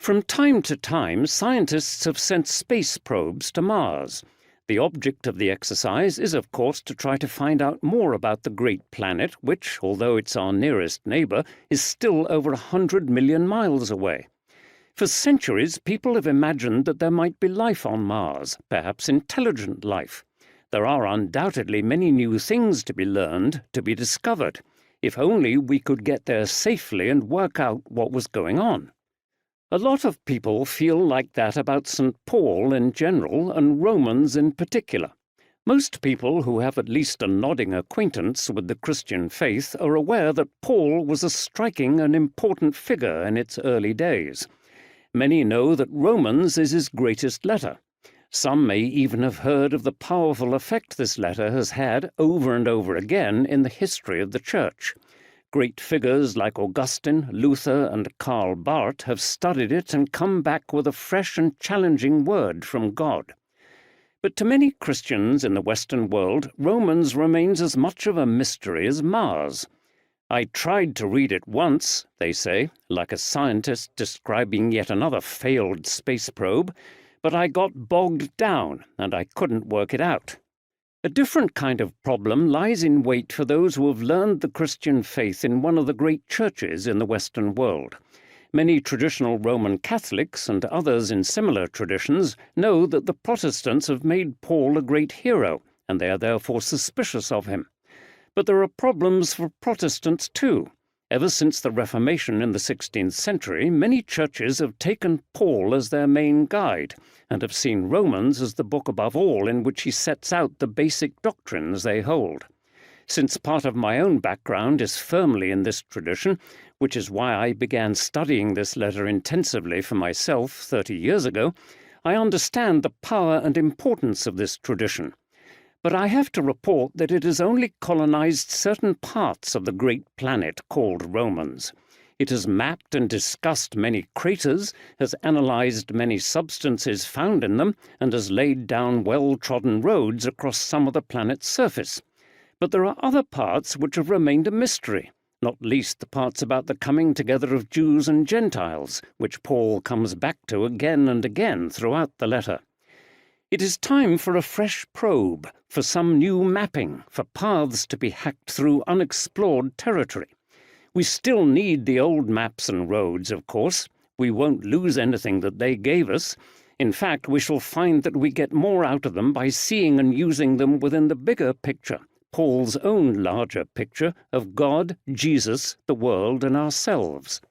From time to time, scientists have sent space probes to Mars. The object of the exercise is, of course, to try to find out more about the great planet, which, although it's our nearest neighbour, is still over 100 million miles away. For centuries, people have imagined that there might be life on Mars, perhaps intelligent life. There are undoubtedly many new things to be learned, to be discovered, if only we could get there safely and work out what was going on. A lot of people feel like that about St. Paul in general and Romans in particular. Most people who have at least a nodding acquaintance with the Christian faith are aware that Paul was a striking and important figure in its early days. Many know that Romans is his greatest letter. Some may even have heard of the powerful effect this letter has had over and over again in the history of the Church. Great figures like Augustine, Luther, and Karl Barth have studied it and come back with a fresh and challenging word from God. But to many Christians in the Western world, Romans remains as much of a mystery as Mars. I tried to read it once, they say, like a scientist describing yet another failed space probe, but I got bogged down and I couldn't work it out. A different kind of problem lies in wait for those who have learned the Christian faith in one of the great churches in the Western world. Many traditional Roman Catholics and others in similar traditions know that the Protestants have made Paul a great hero, and they are therefore suspicious of him. But there are problems for Protestants too. Ever since the Reformation in the 16th century, many churches have taken Paul as their main guide and have seen Romans as the book above all in which he sets out the basic doctrines they hold. Since part of my own background is firmly in this tradition, which is why I began studying this letter intensively for myself 30 years ago, I understand the power and importance of this tradition. But I have to report that it has only colonized certain parts of the great planet called Romans. It has mapped and discussed many craters, has analyzed many substances found in them, and has laid down well-trodden roads across some of the planet's surface. But there are other parts which have remained a mystery, not least the parts about the coming together of Jews and Gentiles, which Paul comes back to again and again throughout the letter. It is time for a fresh probe, for some new mapping, for paths to be hacked through unexplored territory. We still need the old maps and roads, of course. We won't lose anything that they gave us. In fact, we shall find that we get more out of them by seeing and using them within the bigger picture, Paul's own larger picture of God, Jesus, the world, and ourselves.